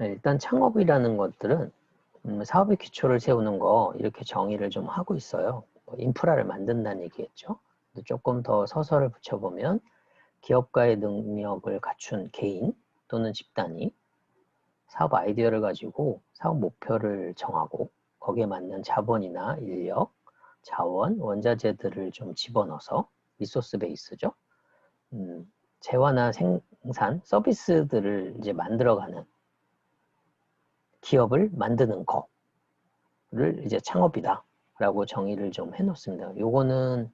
일단 창업이라는 것들은 사업의 기초를 세우는 거 이렇게 정의를 좀 하고 있어요. 인프라를 만든다는 얘기겠죠. 조금 더 서설을 붙여보면 기업가의 능력을 갖춘 개인 또는 집단이 사업 아이디어를 가지고 사업 목표를 정하고 거기에 맞는 자본이나 인력, 자원, 원자재들을 좀 집어넣어서 리소스 베이스죠. 재화나 생산, 서비스들을 이제 만들어가는 기업을 만드는 거를 이제 창업이다라고 정의를 좀 해놓습니다. 요거는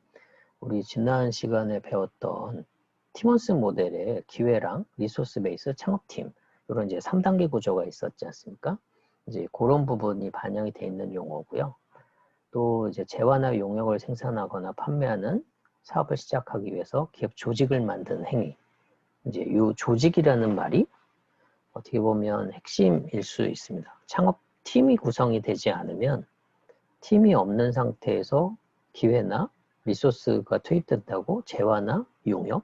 우리 지난 시간에 배웠던 팀원스 모델의 기회랑 리소스 베이스 창업팀 이런 이제 3단계 구조가 있었지 않습니까? 이제 그런 부분이 반영이 돼 있는 용어고요. 또 이제 재화나 용역을 생산하거나 판매하는 사업을 시작하기 위해서 기업 조직을 만드는 행위. 이제 이 조직이라는 말이 어떻게 보면 핵심일 수 있습니다. 창업팀이 구성이 되지 않으면 팀이 없는 상태에서 기회나 리소스가 투입된다고 재화나 용역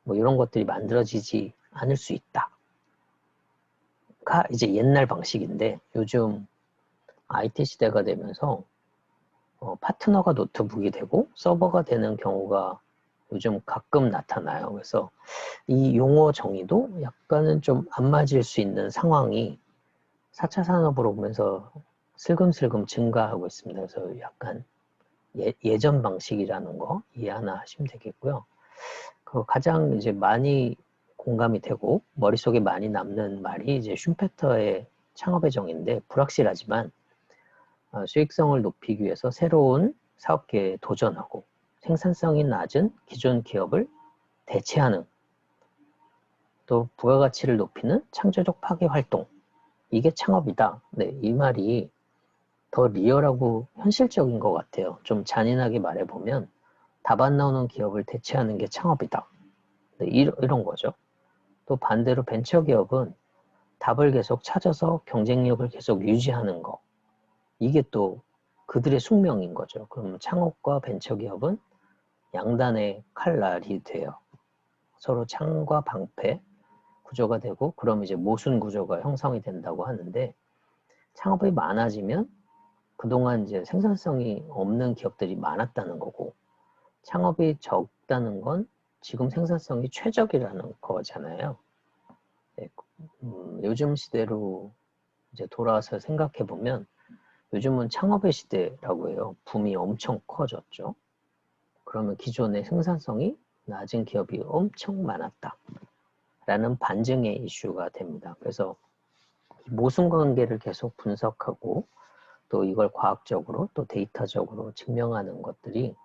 뭐 이런 것들이 만들어지지 않을 수 있다. 가 이제 옛날 방식인데 요즘 IT 시대가 되면서 파트너가 노트북이 되고 서버가 되는 경우가 요즘 가끔 나타나요. 그래서 이 용어 정의도 약간은 좀 안 맞을 수 있는 상황이 4차 산업으로 보면서 슬금슬금 증가하고 있습니다. 그래서 약간 예전 방식이라는 거 이해 하나 하시면 되겠고요. 그 가장 이제 많이 공감이 되고 머릿속에 많이 남는 말이 이제 슈페터의 창업의 정의인데 불확실하지만 수익성을 높이기 위해서 새로운 사업계에 도전하고 생산성이 낮은 기존 기업을 대체하는 또 부가가치를 높이는 창조적 파괴 활동 이게 창업이다. 네, 이 말이 더 리얼하고 현실적인 것 같아요. 좀 잔인하게 말해보면 답 안 나오는 기업을 대체하는 게 창업이다. 네, 이런 거죠. 또 반대로 벤처기업은 답을 계속 찾아서 경쟁력을 계속 유지하는 거. 이게 또 그들의 숙명인 거죠. 그럼 창업과 벤처기업은 양단의 칼날이 돼요. 서로 창과 방패 구조가 되고 그럼 이제 모순 구조가 형성이 된다고 하는데 창업이 많아지면 그동안 이제 생산성이 없는 기업들이 많았다는 거고 창업이 적다는 건 지금 생산성이 최적이라는 거잖아요. 네, 요즘 시대로 이제 돌아와서 생각해 보면 요즘은 창업의 시대라고 해요. 붐이 엄청 커졌죠. 그러면 기존의 생산성이 낮은 기업이 엄청 많았다. 라는 반증의 이슈가 됩니다. 그래서 모순관계를 계속 분석하고 또 이걸 과학적으로 또 데이터적으로 증명하는 것들이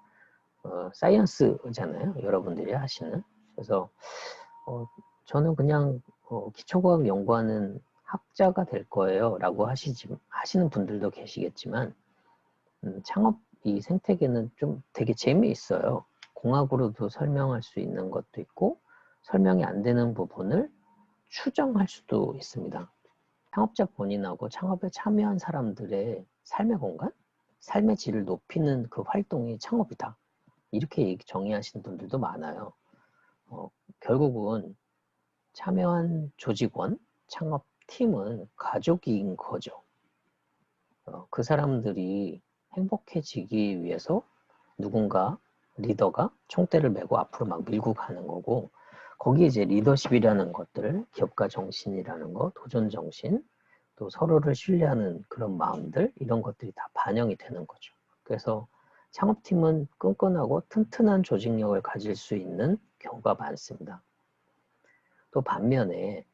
사이언스잖아요. 여러분들이 하시는. 그래서 저는 그냥 기초과학 연구하는 학자가 될 거예요. 라고 하시는 분들도 계시겠지만 창업 이 생태계는 좀 되게 재미있어요. 공학으로도 설명할 수 있는 것도 있고 설명이 안 되는 부분을 추정할 수도 있습니다. 창업자 본인하고 창업에 참여한 사람들의 삶의 공간, 삶의 질을 높이는 그 활동이 창업이다. 이렇게 정의하시는 분들도 많아요. 결국은 참여한 조직원, 창업팀은 가족인 거죠. 그 사람들이 행복해지기 위해서 누군가 리더가 총대를 메고 앞으로 막 밀고 가는 거고 거기에 이제 리더십이라는 것들, 기업가 정신이라는 거, 도전 정신, 또 서로를 신뢰하는 그런 마음들 이런 것들이 다 반영이 되는 거죠. 그래서 창업팀은 끈끈하고 튼튼한 조직력을 가질 수 있는 경우가 많습니다. 또 반면에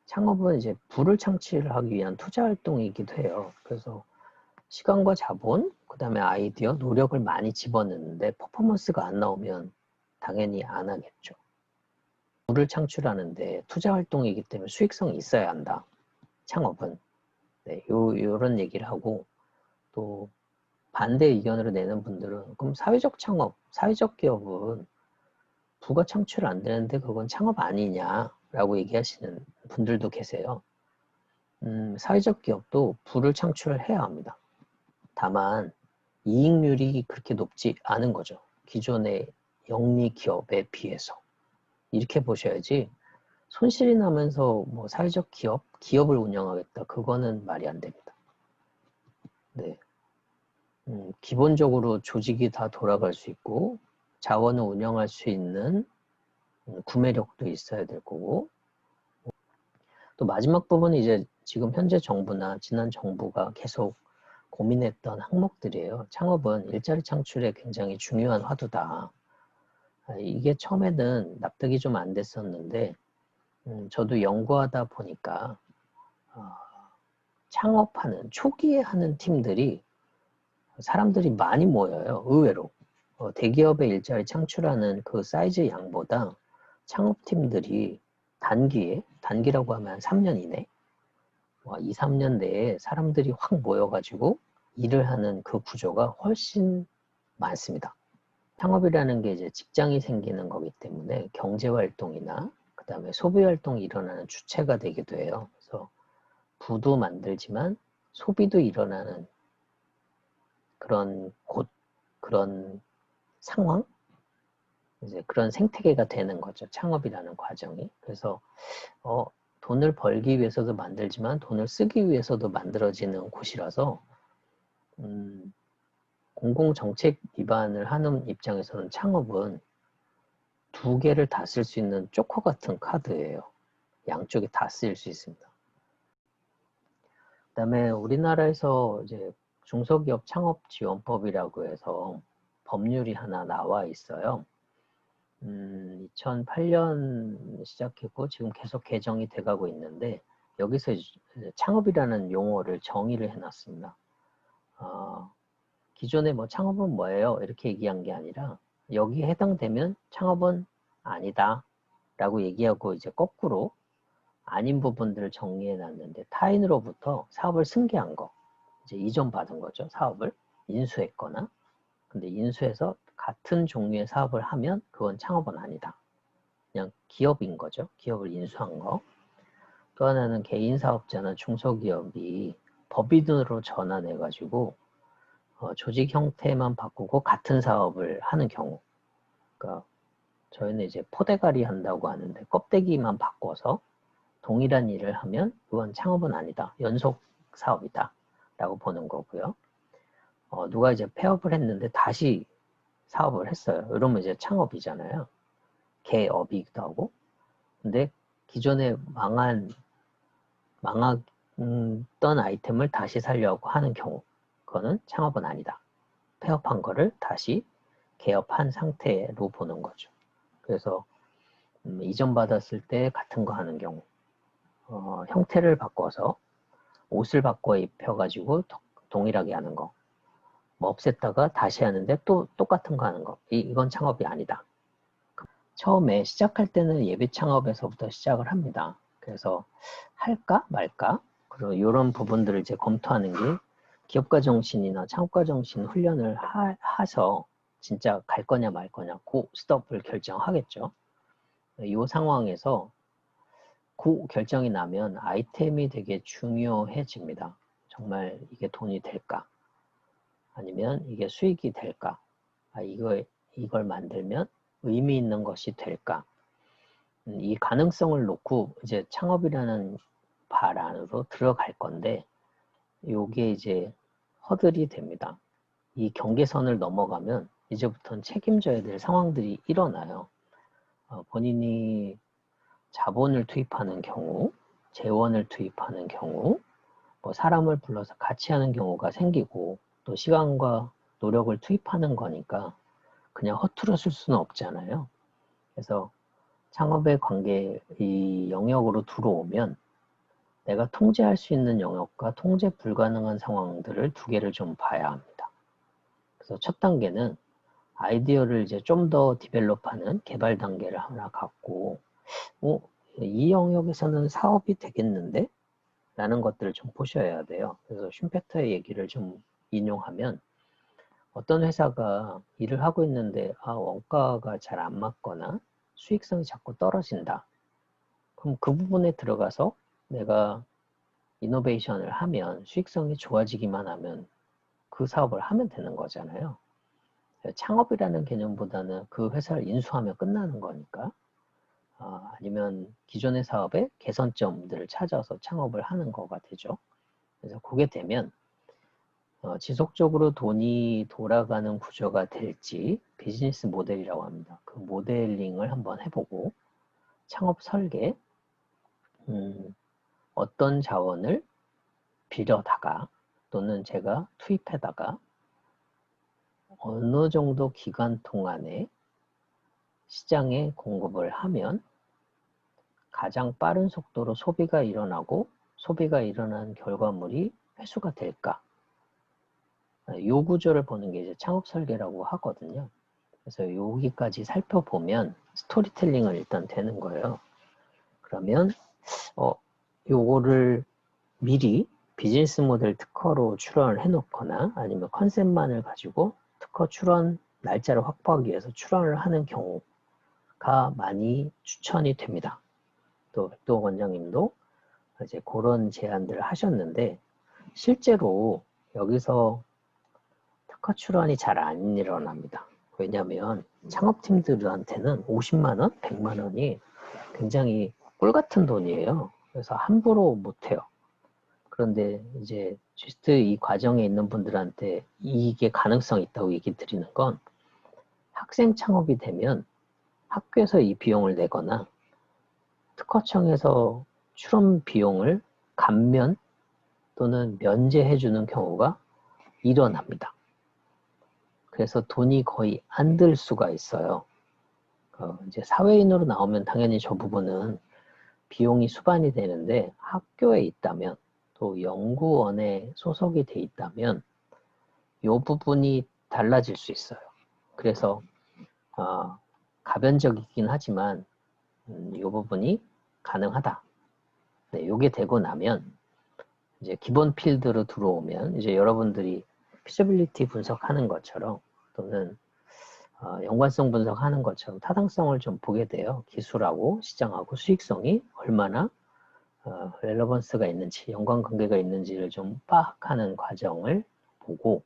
창업은 이제 부를 창출을 하기 위한 투자 활동이기도 해요. 그래서 시간과 자본, 그 다음에 아이디어, 노력을 많이 집어넣는데 퍼포먼스가 안 나오면 당연히 안 하겠죠. 부를 창출하는데 투자 활동이기 때문에 수익성이 있어야 한다. 창업은. 네, 요런 얘기를 하고 또 반대 의견으로 내는 분들은 그럼 사회적 창업, 사회적 기업은 부가 창출 안 되는데 그건 창업 아니냐라고 얘기하시는 분들도 계세요. 사회적 기업도 부를 창출해야 합니다. 다만 이익률이 그렇게 높지 않은 거죠. 기존의 영리 기업에 비해서. 이렇게 보셔야지 손실이 나면서 뭐 사회적 기업을 운영하겠다. 그거는 말이 안 됩니다. 네. 기본적으로 조직이 다 돌아갈 수 있고 자원을 운영할 수 있는 구매력도 있어야 될 거고, 또 마지막 부분은 이제 지금 현재 정부나 지난 정부가 계속 고민했던 항목들이에요. 창업은 일자리 창출에 굉장히 중요한 화두다. 이게 처음에는 납득이 좀 안 됐었는데 저도 연구하다 보니까 창업하는 초기에 하는 팀들이 사람들이 많이 모여요. 의외로 대기업의 일자리 창출하는 그 사이즈 양보다 창업팀들이 단기라고 하면 3년 이내 2, 3년 내에 사람들이 확 모여가지고 일을 하는 그 구조가 훨씬 많습니다. 창업이라는 게 이제 직장이 생기는 거기 때문에 경제활동이나 그 다음에 소비활동이 일어나는 주체가 되기도 해요. 그래서 부도 만들지만 소비도 일어나는 그런 그런 상황, 이제 그런 생태계가 되는 거죠. 창업이라는 과정이. 그래서 돈을 벌기 위해서도 만들지만 돈을 쓰기 위해서도 만들어지는 곳이라서 공공정책 기반을 하는 입장에서는 창업은 두 개를 다 쓸 수 있는 조커 같은 카드예요. 양쪽이 다 쓰일 수 있습니다. 그다음에 우리나라에서 이제 중소기업 창업 지원법이라고 해서 법률이 하나 나와 있어요. 2008년 시작했고 지금 계속 개정이 돼가고 있는데 여기서 창업이라는 용어를 정의를 해놨습니다. 기존에 뭐 창업은 뭐예요? 이렇게 얘기한 게 아니라 여기에 해당되면 창업은 아니다 라고 얘기하고 이제 거꾸로 아닌 부분들을 정리해 놨는데 타인으로부터 사업을 승계한 거, 이제 이전받은 거죠. 사업을 인수했거나, 근데 인수해서 같은 종류의 사업을 하면 그건 창업은 아니다. 그냥 기업인 거죠. 기업을 인수한 거. 또 하나는 개인 사업자나 중소기업이 법인으로 전환해가지고 조직 형태만 바꾸고 같은 사업을 하는 경우. 그러니까 저희는 이제 포대가리 한다고 하는데 껍데기만 바꿔서 동일한 일을 하면 그건 창업은 아니다. 연속 사업이다. 라고 보는 거고요. 누가 이제 폐업을 했는데 다시 사업을 했어요. 그러면 이제 창업이잖아요. 개업이기도 하고. 근데 기존에 망했던 아이템을 다시 살려고 하는 경우, 그거는 창업은 아니다. 폐업한 거를 다시 개업한 상태로 보는 거죠. 그래서 이전 받았을 때 같은 거 하는 경우, 형태를 바꿔서 옷을 바꿔 입혀가지고 동일하게 하는 거, 뭐 없앴다가 다시 하는데 또 똑같은 거 하는 거, 이건 창업이 아니다. 처음에 시작할 때는 예비 창업에서부터 시작을 합니다. 그래서 할까 말까, 그리고 이런 부분들을 이제 검토하는 게 기업가 정신이나 창업가 정신 훈련을 하셔 진짜 갈 거냐 말 거냐 고 스톱을 결정하겠죠. 이 상황에서 그 결정이 나면 아이템이 되게 중요해집니다. 정말 이게 돈이 될까? 아니면 이게 수익이 될까? 이걸 만들면 의미 있는 것이 될까? 이 가능성을 놓고 이제 창업이라는 발 안으로 들어갈 건데, 요게 이제 허들이 됩니다. 이 경계선을 넘어가면 이제부터는 책임져야 될 상황들이 일어나요. 본인이 자본을 투입하는 경우, 재원을 투입하는 경우, 뭐 사람을 불러서 같이 하는 경우가 생기고, 또 시간과 노력을 투입하는 거니까 그냥 허투루 쓸 수는 없잖아요. 그래서 창업의 이 영역으로 들어오면 내가 통제할 수 있는 영역과 통제 불가능한 상황들을 두 개를 좀 봐야 합니다. 그래서 첫 단계는 아이디어를 이제 좀 더 디벨롭하는 개발 단계를 하나 갖고, 이 영역에서는 사업이 되겠는데? 라는 것들을 좀 보셔야 돼요. 그래서 슌페터의 얘기를 좀 인용하면 어떤 회사가 일을 하고 있는데 원가가 잘 안 맞거나 수익성이 자꾸 떨어진다. 그럼 그 부분에 들어가서 내가 이노베이션을 하면 수익성이 좋아지기만 하면 그 사업을 하면 되는 거잖아요. 창업이라는 개념보다는 그 회사를 인수하면 끝나는 거니까 아니면 기존의 사업의 개선점들을 찾아서 창업을 하는 거가 되죠. 그래서 그게 되면 지속적으로 돈이 돌아가는 구조가 될지 비즈니스 모델이라고 합니다. 그 모델링을 한번 해보고 창업 설계, 어떤 자원을 빌려다가 또는 제가 투입해다가 어느 정도 기간 동안에 시장에 공급을 하면 가장 빠른 속도로 소비가 일어나고 소비가 일어난 결과물이 회수가 될까? 이 구조를 보는 게 이제 창업 설계라고 하거든요. 그래서 여기까지 살펴보면 스토리텔링을 일단 되는 거예요. 그러면 요거를 미리 비즈니스 모델 특허로 출원을 해놓거나 아니면 컨셉만을 가지고 특허 출원 날짜를 확보하기 위해서 출원을 하는 경우가 많이 추천이 됩니다. 또 백도 원장님도 이제 그런 제안들을 하셨는데 실제로 여기서 특허 출원이 잘 안 일어납니다. 왜냐하면 창업팀들한테는 50만 원, 100만 원이 굉장히 꿀같은 돈이에요. 그래서 함부로 못해요. 그런데 이제 GIST 이 과정에 있는 분들한테 이게 가능성이 있다고 얘기 드리는 건 학생 창업이 되면 학교에서 이 비용을 내거나 특허청에서 출원 비용을 감면 또는 면제해 주는 경우가 일어납니다. 그래서 돈이 거의 안 들 수가 있어요. 이제 사회인으로 나오면 당연히 저 부분은 비용이 수반이 되는데 학교에 있다면 또 연구원에 소속이 돼 있다면 이 부분이 달라질 수 있어요. 그래서 가변적이긴 하지만 이 부분이 가능하다. 네, 이게 되고 나면 이제 기본 필드로 들어오면 이제 여러분들이 피저빌리티 분석하는 것처럼 또는 연관성 분석하는 것처럼 타당성을 좀 보게 돼요. 기술하고 시장하고 수익성이 얼마나 렐러번스가 있는지, 연관관계가 있는지를 좀 파악하는 과정을 보고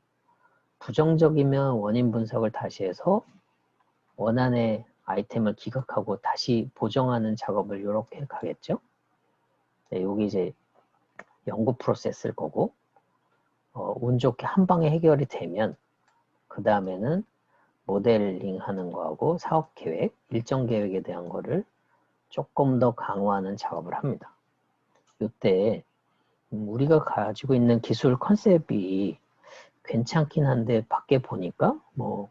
부정적이면 원인 분석을 다시 해서 원안의 아이템을 기각하고 다시 보정하는 작업을 이렇게 가겠죠. 네, 여기 이제 연구 프로세스일 거고 운 좋게 한 방에 해결이 되면 그 다음에는 모델링 하는 거하고 사업 계획, 일정 계획에 대한 거를 조금 더 강화하는 작업을 합니다. 이때 우리가 가지고 있는 기술 컨셉이 괜찮긴 한데 밖에 보니까 뭐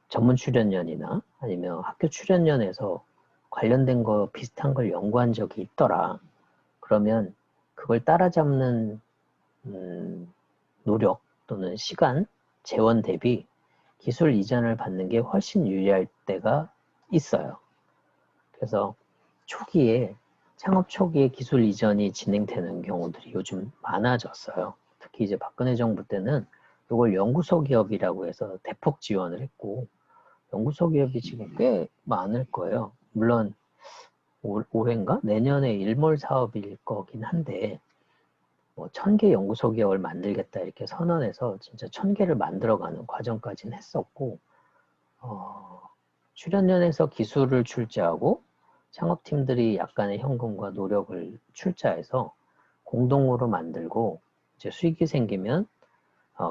전문 출연연이나 아니면 학교 출연연에서 관련된 거 비슷한 걸 연구한 적이 있더라. 그러면 그걸 따라잡는 노력 또는 시간, 재원 대비 기술 이전을 받는 게 훨씬 유리할 때가 있어요. 그래서 초기에 창업 초기에 기술 이전이 진행되는 경우들이 요즘 많아졌어요. 특히 이제 박근혜 정부 때는 이걸 연구소 기업이라고 해서 대폭 지원을 했고 연구소 기업이 지금 꽤 많을 거예요. 물론 올해인가? 내년에 일몰 사업일 거긴 한데 뭐 1000개 연구소 기업을 만들겠다 이렇게 선언해서 진짜 1000개를 만들어가는 과정까지는 했었고 출연연에서 기술을 출자하고 창업팀들이 약간의 현금과 노력을 출자해서 공동으로 만들고 이제 수익이 생기면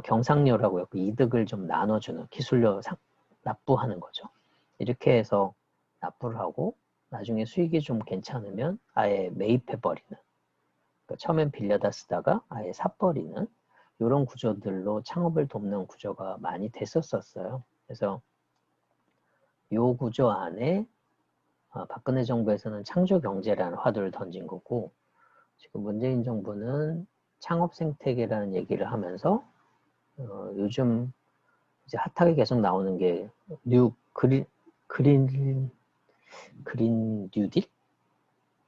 경상료라고 해서 이득을 좀 나눠주는 기술료 납부하는 거죠. 이렇게 해서 납부를 하고 나중에 수익이 좀 괜찮으면 아예 매입해버리는 그러니까 처음엔 빌려다 쓰다가 아예 사버리는 이런 구조들로 창업을 돕는 구조가 많이 됐었어요. 그래서 이 구조 안에 박근혜 정부에서는 창조경제라는 화두를 던진 거고 지금 문재인 정부는 창업 생태계라는 얘기를 하면서 요즘 이제 핫하게 계속 나오는 게 그린 뉴딜?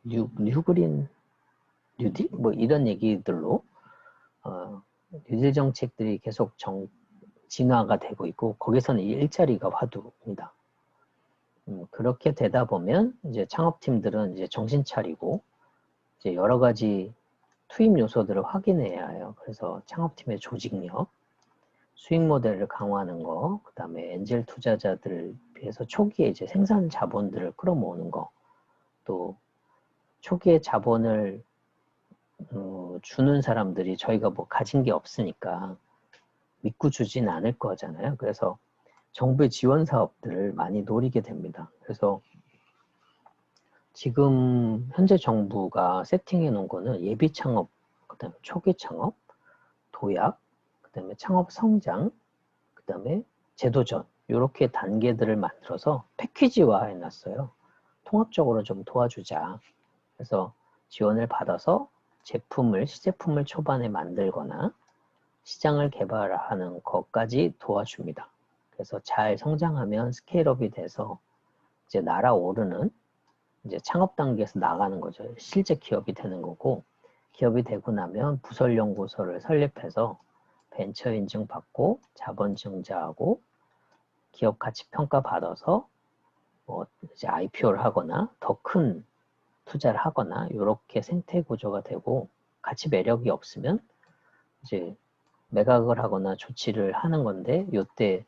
뉴그린 뉴딜? 뭐 이런 얘기들로 뉴딜 정책들이 계속 진화가 되고 있고 거기서는 일자리가 화두입니다. 그렇게 되다 보면 이제 창업팀들은 이제 정신 차리고 이제 여러 가지 투입 요소들을 확인해야 해요. 그래서 창업팀의 조직력, 수익 모델을 강화하는 거, 그 다음에 엔젤 투자자들을 비해서 초기에 이제 생산 자본들을 끌어모으는 거, 또 초기에 자본을 주는 사람들이 저희가 뭐 가진 게 없으니까 믿고 주진 않을 거잖아요. 그래서 정부의 지원 사업들을 많이 노리게 됩니다. 그래서 지금 현재 정부가 세팅해 놓은 거는 예비 창업, 그 다음에 초기 창업, 도약, 그 다음에 창업 성장, 그 다음에 제도전, 이렇게 단계들을 만들어서 패키지화 해놨어요. 통합적으로 좀 도와주자. 그래서 지원을 받아서 시제품을 초반에 만들거나 시장을 개발하는 것까지 도와줍니다. 그래서 잘 성장하면 스케일업이 돼서 이제 날아오르는 이제 창업 단계에서 나가는 거죠. 실제 기업이 되는 거고, 기업이 되고 나면 부설연구소를 설립해서 벤처 인증 받고 자본 증자하고 기업 가치 평가 받아서 뭐 이제 IPO를 하거나 더 큰 투자를 하거나 이렇게 생태 구조가 되고, 가치 매력이 없으면 이제 매각을 하거나 조치를 하는 건데, 이때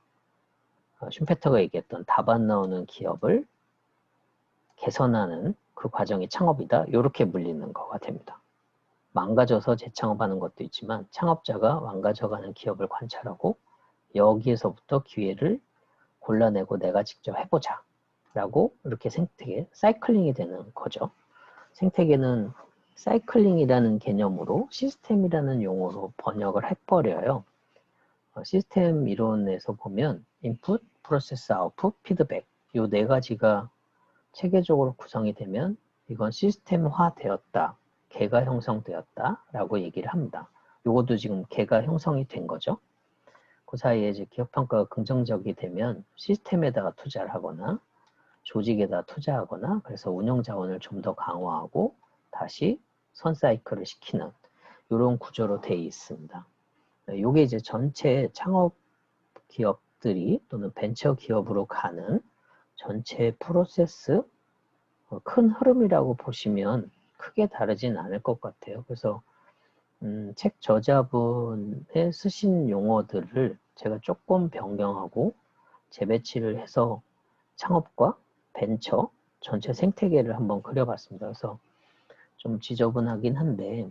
슈페터가 얘기했던 답 안 나오는 기업을 개선하는 그 과정이 창업이다. 이렇게 물리는 거가 됩니다. 망가져서 재창업하는 것도 있지만 창업자가 망가져가는 기업을 관찰하고 여기에서부터 기회를 골라내고 내가 직접 해보자 라고 이렇게 생태계, 사이클링이 되는 거죠. 생태계는 사이클링이라는 개념으로 시스템이라는 용어로 번역을 해버려요. 시스템 이론에서 보면 인풋, 프로세스, 아웃풋, 피드백 이 네 가지가 체계적으로 구성이 되면 이건 시스템화 되었다, 개가 형성되었다 라고 얘기를 합니다. 이것도 지금 개가 형성이 된 거죠. 그 사이에 이제 기업평가가 긍정적이 되면 시스템에다가 투자를 하거나 조직에다 투자하거나 그래서 운영 자원을 좀 더 강화하고 다시 선사이클을 시키는 이런 구조로 되어 있습니다. 이게 이제 전체 창업 기업들이 또는 벤처 기업으로 가는 전체 프로세스 큰 흐름이라고 보시면 크게 다르진 않을 것 같아요. 그래서 책 저자분의 쓰신 용어들을 제가 조금 변경하고 재배치를 해서 창업과 벤처 전체 생태계를 한번 그려봤습니다. 그래서 좀 지저분하긴 한데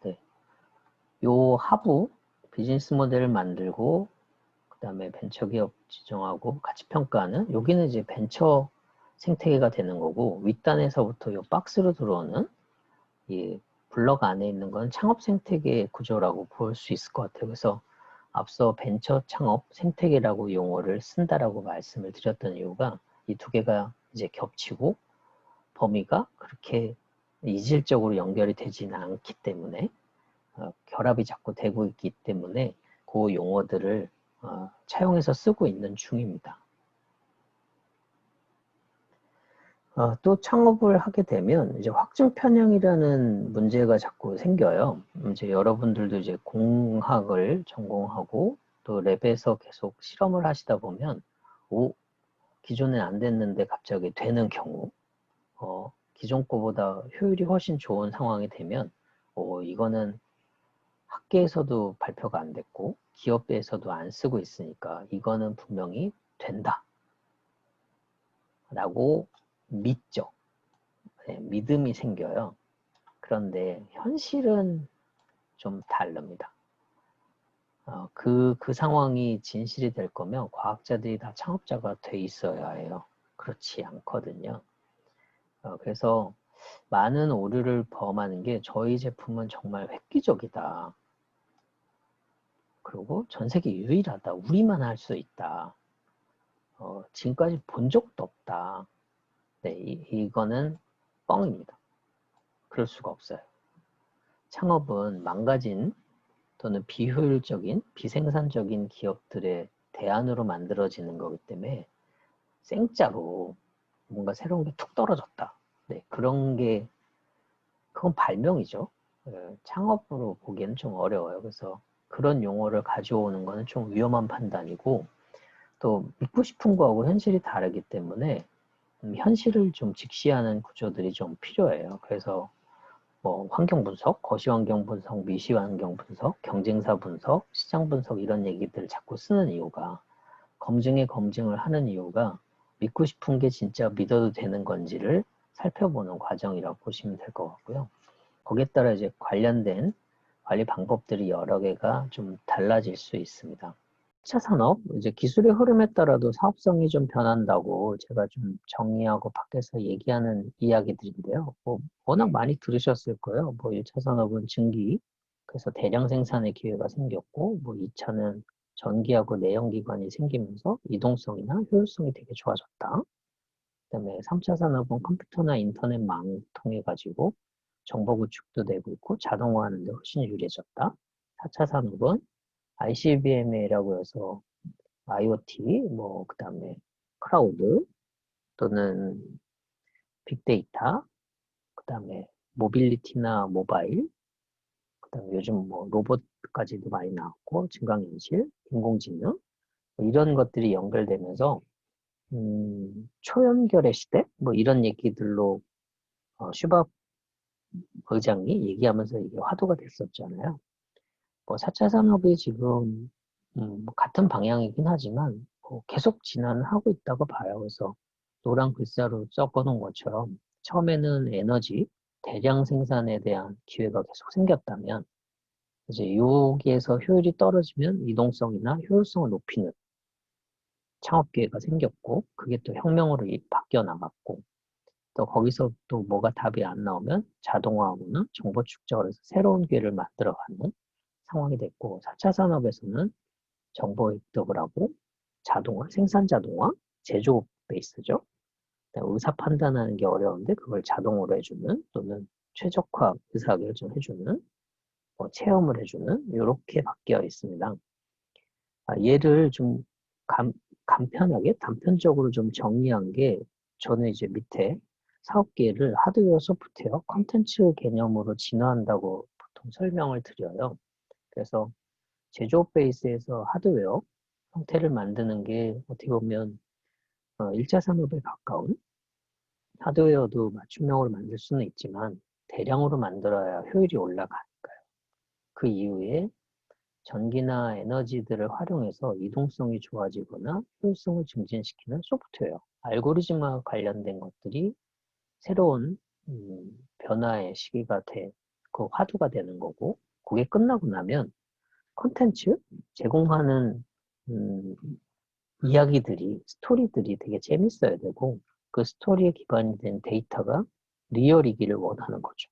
네. 요 하부 비즈니스 모델을 만들고 그 다음에 벤처기업 지정하고 가치평가하는 여기는 이제 벤처 생태계가 되는 거고 윗단에서부터 요 박스로 들어오는 이 블럭 안에 있는 건 창업 생태계 구조라고 볼 수 있을 것 같아요. 그래서 앞서 벤처 창업 생태계라고 용어를 쓴다라고 말씀을 드렸던 이유가 이 두 개가 이제 겹치고 범위가 그렇게 이질적으로 연결이 되지는 않기 때문에 결합이 자꾸 되고 있기 때문에 그 용어들을 차용해서 쓰고 있는 중입니다. 또 창업을 하게 되면 이제 확증 편향이라는 문제가 자꾸 생겨요. 이제 여러분들도 이제 공학을 전공하고 또 랩에서 계속 실험을 하시다 보면 기존에 안 됐는데 갑자기 되는 경우 기존 거보다 효율이 훨씬 좋은 상황이 되면 이거는 학계에서도 발표가 안 됐고 기업에서도 안 쓰고 있으니까 이거는 분명히 된다 라고 믿죠. 네, 믿음이 생겨요. 그런데 현실은 좀 다릅니다. 그 상황이 진실이 될 거면 과학자들이 다 창업자가 돼 있어야 해요. 그렇지 않거든요. 그래서 많은 오류를 범하는 게 저희 제품은 정말 획기적이다. 그리고 전 세계 유일하다. 우리만 할 수 있다. 지금까지 본 적도 없다. 네, 이거는 뻥입니다. 그럴 수가 없어요. 창업은 망가진 또는 비효율적인, 비생산적인 기업들의 대안으로 만들어지는 거기 때문에 생짜로 뭔가 새로운 게 툭 떨어졌다. 네, 그건 발명이죠. 창업으로 보기에는 좀 어려워요. 그래서 그런 용어를 가져오는 거는 좀 위험한 판단이고 또 믿고 싶은 거하고 현실이 다르기 때문에 현실을 좀 직시하는 구조들이 좀 필요해요. 그래서 뭐 환경 분석, 거시 환경 분석, 미시 환경 분석, 경쟁사 분석, 시장 분석 이런 얘기들을 자꾸 쓰는 이유가 검증을 하는 이유가 믿고 싶은 게 진짜 믿어도 되는 건지를 살펴보는 과정이라고 보시면 될 것 같고요. 거기에 따라 이제 관련된 관리 방법들이 여러 개가 좀 달라질 수 있습니다. 4차 산업, 이제 기술의 흐름에 따라도 사업성이 좀 변한다고 제가 좀 정리하고 밖에서 얘기하는 이야기들인데요. 뭐 워낙 많이 들으셨을 거예요. 뭐 1차 산업은 증기, 그래서 대량 생산의 기회가 생겼고, 뭐 2차는 전기하고 내연기관이 생기면서 이동성이나 효율성이 되게 좋아졌다. 그다음에 3차 산업은 컴퓨터나 인터넷망 통해 가지고 정보 구축도 되고 있고 자동화하는 데 훨씬 유리해졌다. 4차 산업은 ICBM이라고 해서 IoT, 뭐 그다음에 클라우드 또는 빅데이터, 그다음에 모빌리티나 모바일, 그다음에 요즘 뭐 로봇까지도 많이 나왔고 증강현실, 인공지능 뭐 이런 것들이 연결되면서 초연결의 시대 뭐 이런 얘기들로 슈밥 의장이 얘기하면서 이게 화두가 됐었잖아요. 뭐 4차 산업이 지금 뭐 같은 방향이긴 하지만 뭐 계속 진화하고 있다고 봐요. 그래서 노란 글자로 섞어놓은 것처럼 처음에는 에너지 대량 생산에 대한 기회가 계속 생겼다면 이제 여기에서 효율이 떨어지면 이동성이나 효율성을 높이는 창업 기회가 생겼고 그게 또 혁명으로 바뀌어 나갔고 또 거기서 또 뭐가 답이 안 나오면 자동화하거나 정보 축적을 해서 새로운 기회를 만들어가는 상황이 됐고 4차 산업에서는 정보 획득을 하고 자동화, 생산 자동화, 제조업 베이스죠. 의사 판단하는 게 어려운데 그걸 자동으로 해주는 또는 최적화 의사결정 해주는 뭐 체험을 해주는 이렇게 바뀌어 있습니다. 얘를 좀 간편하게 단편적으로 좀 정리한 게 저는 이제 밑에 사업계를 하드웨어, 소프트웨어, 컨텐츠 개념으로 진화한다고 보통 설명을 드려요. 그래서 제조업 베이스에서 하드웨어 형태를 만드는 게 어떻게 보면 1차 산업에 가까운 하드웨어도 맞춤형으로 만들 수는 있지만 대량으로 만들어야 효율이 올라가니까요. 그 이후에 전기나 에너지들을 활용해서 이동성이 좋아지거나 효율성을 증진시키는 소프트웨어, 알고리즘과 관련된 것들이 새로운 변화의 시기가 그 화두가 되는 거고 그게 끝나고 나면 콘텐츠 제공하는 음, 이야기들이 스토리들이 되게 재밌어야 되고 그 스토리에 기반이 된 데이터가 리얼이기를 원하는 거죠.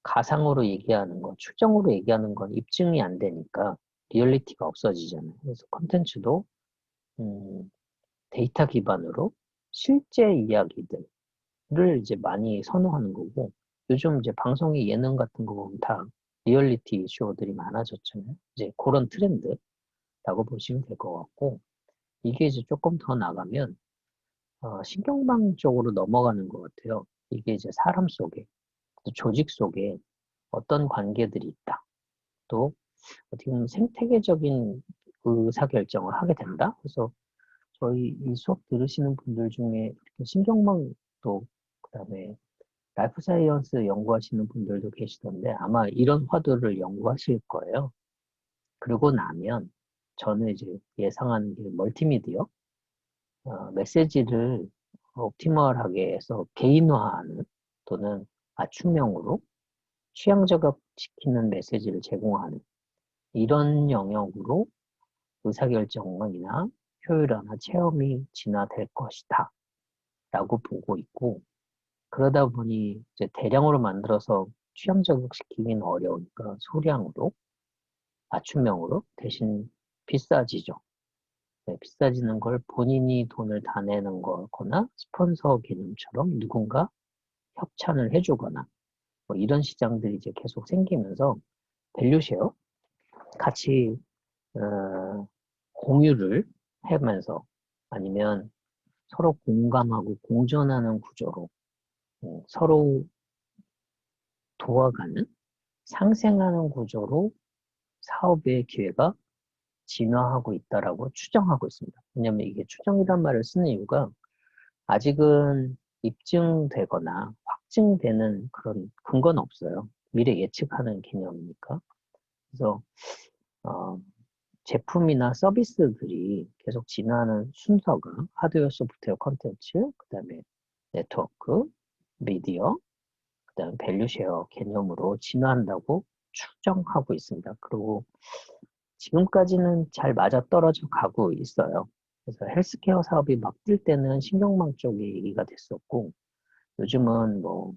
가상으로 얘기하는 거, 추정으로 얘기하는 건 입증이 안 되니까 리얼리티가 없어지잖아요. 그래서 콘텐츠도 데이터 기반으로 실제 이야기들을 이제 많이 선호하는 거고 요즘 이제 방송의 예능 같은 거 보면 다 리얼리티 쇼들이 많아졌잖아요. 이제 그런 트렌드라고 보시면 될 것 같고 이게 이제 조금 더 나가면 신경망 쪽으로 넘어가는 것 같아요. 이게 이제 사람 속에, 조직 속에 어떤 관계들이 있다. 또 어떻게 보면 생태계적인 의사결정을 하게 된다. 그래서 저희 이 수업 들으시는 분들 중에 신경망 또 그다음에 라이프 사이언스 연구하시는 분들도 계시던데 아마 이런 화두를 연구하실 거예요. 그러고 나면 저는 이제 예상하는 게 멀티미디어 메시지를 옵티멀하게 해서 개인화하는 또는 맞춤형으로 취향 저격시키는 메시지를 제공하는 이런 영역으로 의사결정이나 효율화나 체험이 진화될 것이다 라고 보고 있고 그러다 보니 이제 대량으로 만들어서 취향 저격시키기는 어려우니까 소량으로 맞춤형으로 대신 비싸지죠. 네, 비싸지는 걸 본인이 돈을 다 내는 거거나 스폰서 개념처럼 누군가 협찬을 해주거나 뭐 이런 시장들이 이제 계속 생기면서 밸류쉐어 같이 공유를 하면서 아니면 서로 공감하고 공존하는 구조로 서로 도와가는 상생하는 구조로 사업의 기회가 진화하고 있다라고 추정하고 있습니다. 왜냐하면 이게 추정이란 말을 쓰는 이유가 아직은 입증되거나 확증되는 그런 근거는 없어요. 미래 예측하는 개념이니까. 그래서 어, 제품이나 서비스들이 계속 진화하는 순서가 하드웨어, 소프트웨어, 컨텐츠, 그 다음에 네트워크, 미디어, 그 다음에 밸류쉐어 개념으로 진화한다고 추정하고 있습니다. 그리고 지금까지는 잘 맞아떨어져 가고 있어요. 그래서 헬스케어 사업이 막 뛸 때는 신경망 쪽이 얘기가 됐었고, 요즘은 뭐,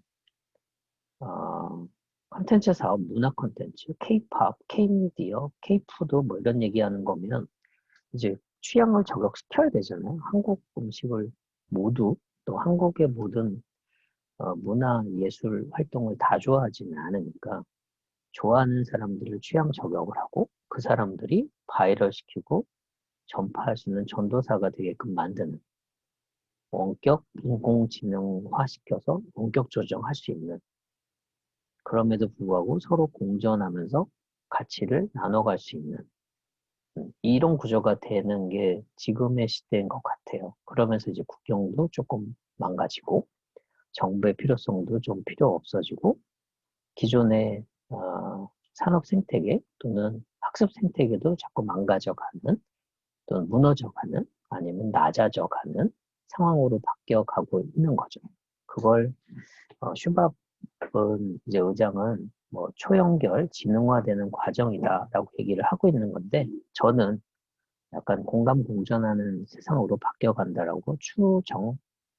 컨텐츠 사업, 문화 컨텐츠, K-팝, K-미디어, K-푸드 뭐 이런 얘기하는 거면 이제 취향을 저격시켜야 되잖아요. 한국 음식을 모두 또 한국의 모든 문화 예술 활동을 다 좋아하지는 않으니까 좋아하는 사람들을 취향 저격을 하고 그 사람들이 바이럴 시키고 전파할 수 있는 전도사가 되게끔 만드는 원격 인공지능화 시켜서 원격 조정할 수 있는 그럼에도 불구하고 서로 공존하면서 가치를 나눠갈 수 있는 이런 구조가 되는 게 지금의 시대인 것 같아요. 그러면서 이제 국경도 조금 망가지고 정부의 필요성도 좀 필요 없어지고 기존의 산업 생태계 또는 학습 생태계도 자꾸 망가져가는 또는 무너져가는 아니면 낮아져가는 상황으로 바뀌어가고 있는 거죠. 그걸 슈밥은 이제 의장은 뭐 초연결 지능화되는 과정이다라고 얘기를 하고 있는 건데 저는 약간 공감 공존하는 세상으로 바뀌어간다라고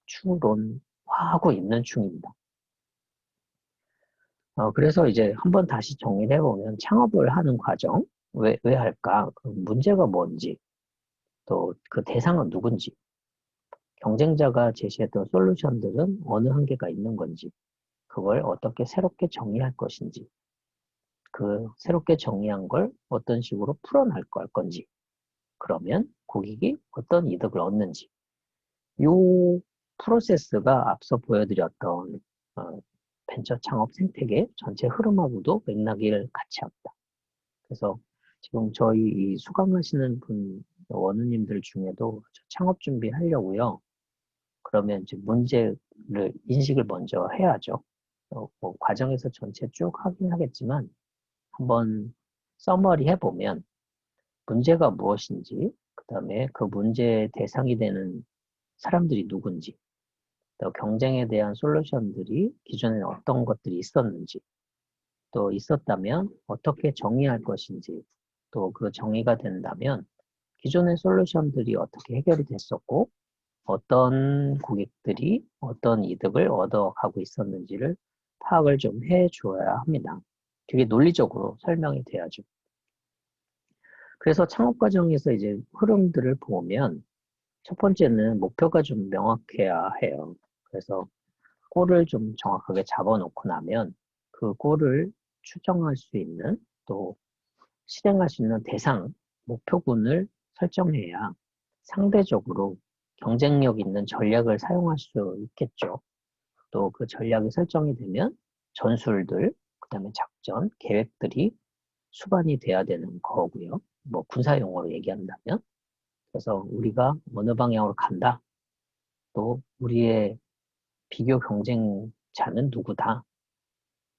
추론하고 있는 중입니다. 그래서 이제 한번 다시 정리를 해보면 창업을 하는 과정, 왜 할까? 그 문제가 뭔지, 또 그 대상은 누군지, 경쟁자가 제시했던 솔루션들은 어느 한계가 있는 건지, 그걸 어떻게 새롭게 정의할 것인지, 그 새롭게 정의한 걸 어떤 식으로 풀어날 건지, 그러면 고객이 어떤 이득을 얻는지, 이 프로세스가 앞서 보여드렸던 벤처 창업 생태계 전체 흐름하고도 맥락을 같이 합니다. 그래서 지금 저희 이 수강하시는 분 원우님들 중에도 창업 준비하려고요. 그러면 이제 문제를 인식을 먼저 해야죠. 뭐 과정에서 전체 쭉 하긴 하겠지만 한번 서머리 해보면 문제가 무엇인지, 그 다음에 그 문제의 대상이 되는 사람들이 누군지, 또 경쟁에 대한 솔루션들이 기존에 어떤 것들이 있었는지, 또 있었다면 어떻게 정의할 것인지, 또 그 정의가 된다면 기존의 솔루션들이 어떻게 해결이 됐었고, 어떤 고객들이 어떤 이득을 얻어가고 있었는지를 파악을 좀 해줘야 합니다. 되게 논리적으로 설명이 돼야죠. 그래서 창업 과정에서 이제 흐름들을 보면 첫 번째는 목표가 좀 명확해야 해요. 그래서 골을 좀 정확하게 잡아놓고 나면 그 골을 추정할 수 있는 또 실행할 수 있는 대상, 목표군을 설정해야 상대적으로 경쟁력 있는 전략을 사용할 수 있겠죠. 또 그 전략이 설정이 되면 전술들, 그 다음에 작전, 계획들이 수반이 돼야 되는 거고요. 뭐 군사용어로 얘기한다면. 그래서 우리가 어느 방향으로 간다. 또 우리의 비교 경쟁자는 누구다.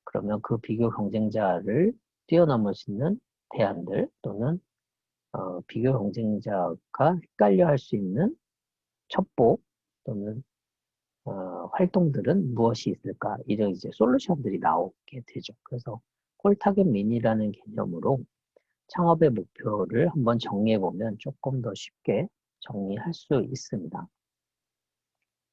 그러면 그 비교 경쟁자를 뛰어넘을 수 있는 대안들 또는 비교 경쟁자가 헷갈려 할 수 있는 첩보 또는 활동들은 무엇이 있을까? 이런 이제 솔루션들이 나오게 되죠. 그래서 콜타겟 미니라는 개념으로 창업의 목표를 한번 정리해 보면 조금 더 쉽게 정리할 수 있습니다.